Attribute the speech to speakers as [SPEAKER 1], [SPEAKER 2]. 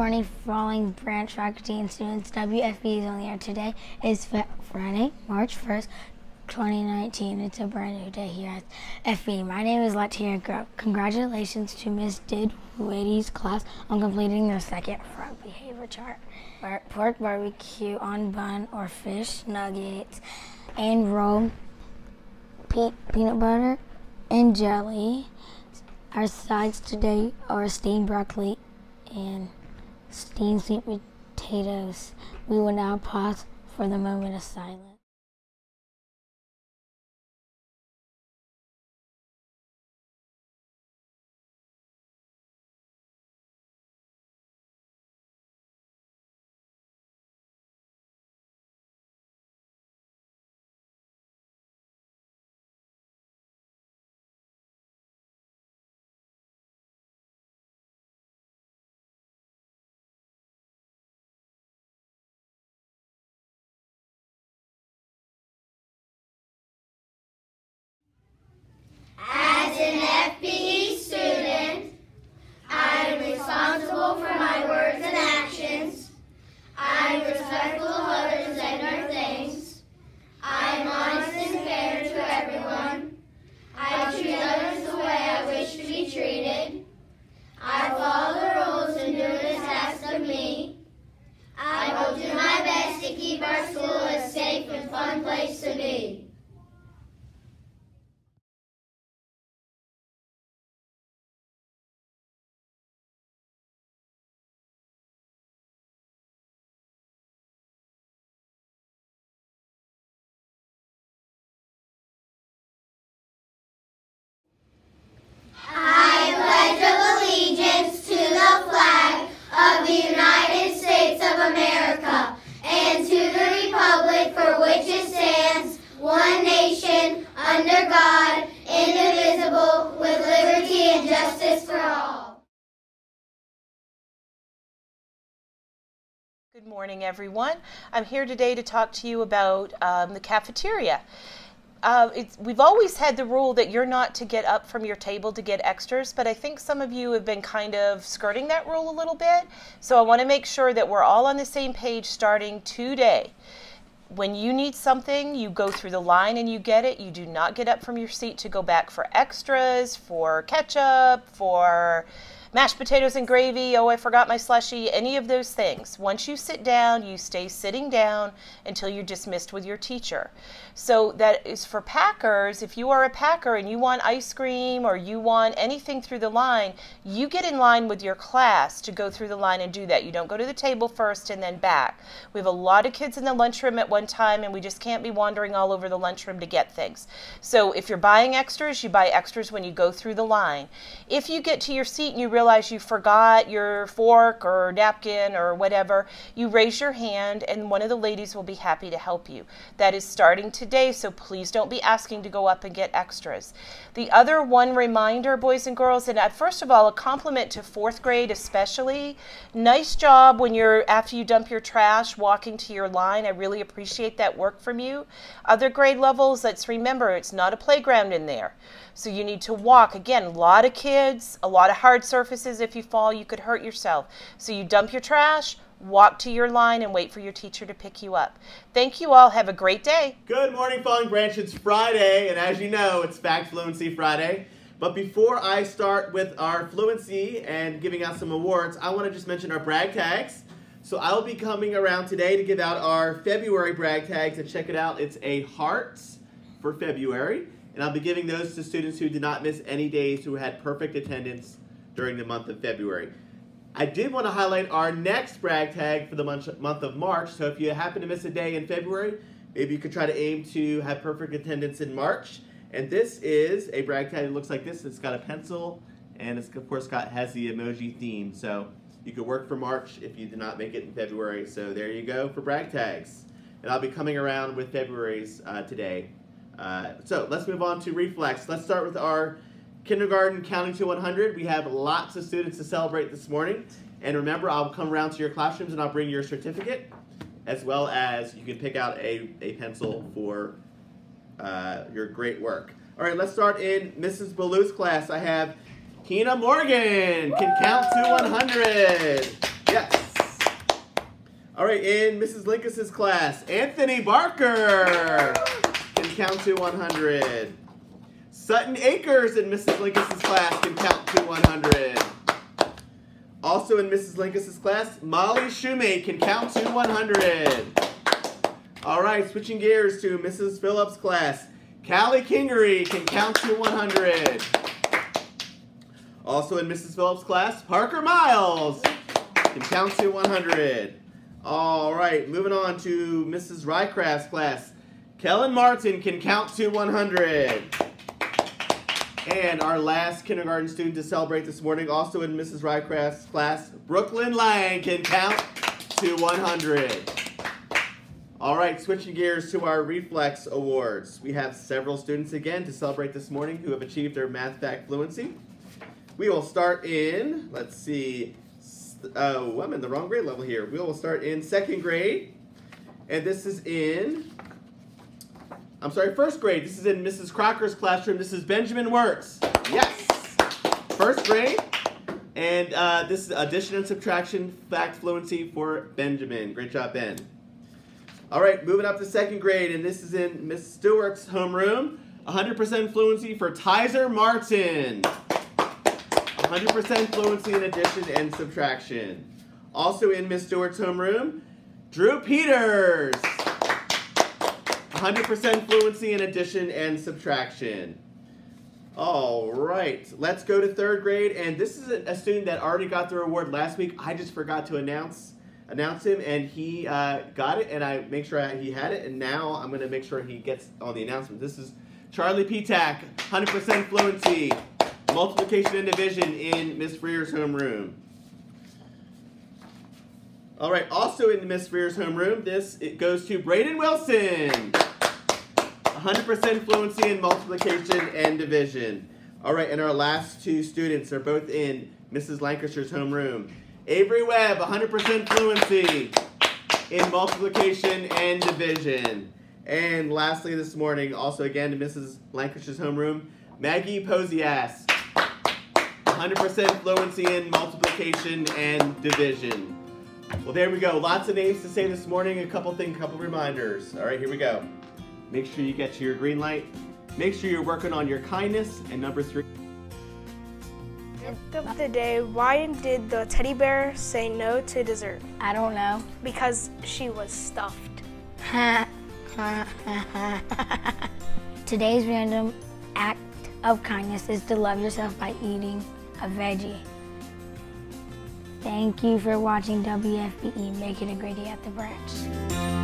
[SPEAKER 1] morning, Falling Branch faculty and students. WFB is on the air. Today is Friday, March 1st, 2019. It's a brand new day here at FB. My name is Latia Grove. Congratulations to Miss Didwitty's class on completing their second frog behavior chart. Pork barbecue on bun or fish nuggets and rolled peanut butter and jelly. Our sides today are steamed broccoli and steamed sweet potatoes. We will now pause for the moment of silence.
[SPEAKER 2] As an FBE student, I am responsible for my words and actions. I am respectful of others and their things. I am honest and fair to everyone. I treat others the way I wish to be treated. I follow the rules and do what is asked of me. I will do my best to keep our school a safe and fun place to be. I pledge allegiance to the flag of the United States of America and to the republic for which it stands, one nation, under God, indivisible, with liberty and justice for all.
[SPEAKER 3] Good morning, everyone. I'm here today to talk to you about the cafeteria. We've always had the rule that you're not to get up from your table to get extras, but I think some of you have been kind of skirting that rule a little bit. So I want to make sure that we're all on the same page starting today. When you need something, you go through the line and you get it. You do not get up from your seat to go back for extras, for ketchup, for mashed potatoes and gravy, oh, I forgot my slushie, any of those things. Once you sit down, you stay sitting down until you're dismissed with your teacher. So that is for packers. If you are a packer and you want ice cream or you want anything through the line, you get in line with your class to go through the line and do that. You don't go to the table first and then back. We have a lot of kids in the lunchroom at one time and we just can't be wandering all over the lunchroom to get things. So if you're buying extras, you buy extras when you go through the line. If you get to your seat and you realize you forgot your fork or napkin or whatever, you raise your hand and one of the ladies will be happy to help you. That is starting today, so please don't be asking to go up and get extras. The other one reminder, boys and girls, and first of all, a compliment to fourth grade especially. Nice job when after you dump your trash, walking to your line. I really appreciate that work from you. Other grade levels, let's remember, it's not a playground in there. So you need to walk. Again, a lot of kids, a lot of hard surfaces. If you fall, you could hurt yourself. So you dump your trash, walk to your line, and wait for your teacher to pick you up. Thank you all. Have a great day.
[SPEAKER 4] Good morning, Falling Branch. It's Friday, and as you know, it's Fact Fluency Friday. But before I start with our fluency and giving out some awards, I want to just mention our brag tags. So I will be coming around today to give out our February brag tags, and check it out. It's a hearts for February. And I'll be giving those to students who did not miss any days, who had perfect attendance during the month of February. I did want to highlight our next brag tag for the month of March. So if you happen to miss a day in February, maybe you could try to aim to have perfect attendance in March. And this is a brag tag that looks like this. It's got a pencil and it's of course has the emoji theme. So you could work for March if you did not make it in February. So there you go for brag tags. And I'll be coming around with February's today. So let's move on to reflex. Let's start with our kindergarten counting to 100. We have lots of students to celebrate this morning. And remember, I'll come around to your classrooms and I'll bring your certificate, as well as you can pick out a pencil for your great work. All right, let's start in Mrs. Ballou's class. I have Keena Morgan, can count to 100. Yes. All right, in Mrs. Linkous' class, Anthony Barker can count to 100. Sutton Akers in Mrs. Linkous' class can count to 100. Also in Mrs. Linkous' class, Molly Shoemate can count to 100. All right, switching gears to Mrs. Phillips' class, Callie Kingery can count to 100. Also in Mrs. Phillips' class, Parker Miles can count to 100. All right, moving on to Mrs. Rycraft's class, Kellen Martin can count to 100. And our last kindergarten student to celebrate this morning, also in Mrs. Rycraft's class, Brooklyn Lang can count to 100. All right, switching gears to our Reflex Awards. We have several students again to celebrate this morning who have achieved their math fact fluency. We will start in, let's see, I'm in the wrong grade level here. We will start in second grade, and this is in, first grade. This is in Mrs. Crocker's classroom. This is Benjamin Works. Yes. First grade. And this is addition and subtraction fact fluency for Benjamin. Great job, Ben. All right, moving up to second grade, and this is in Miss Stewart's homeroom. 100% fluency for Tyser Martin. 100% fluency in addition and subtraction. Also in Miss Stewart's homeroom, Drew Peters. 100% fluency in addition and subtraction. All right, let's go to third grade, and this is a student that already got their award last week. I just forgot to announce him, and he got it, and I make sure he had it, and now I'm going to make sure he gets on the announcement. This is Charlie Petak, 100% fluency, multiplication and division in Miss Freer's homeroom. All right, also in Miss Freer's homeroom, it goes to Braden Wilson. 100% fluency in multiplication and division. All right, and our last two students are both in Mrs. Lancashire's homeroom. Avery Webb, 100% fluency in multiplication and division. And lastly this morning, also again to Mrs. Lancashire's homeroom, Maggie Posias, 100% fluency in multiplication and division. Well, there we go. Lots of names to say this morning. A couple reminders. All right, here we go. Make sure you get to your green light. Make sure you're working on your kindness. And number 3.
[SPEAKER 5] Joke of the day, why did the teddy bear say no to dessert?
[SPEAKER 1] I don't know.
[SPEAKER 5] Because she was stuffed.
[SPEAKER 1] Today's random act of kindness is to love yourself by eating a veggie. Thank you for watching WFBE. Make it a great day at the branch.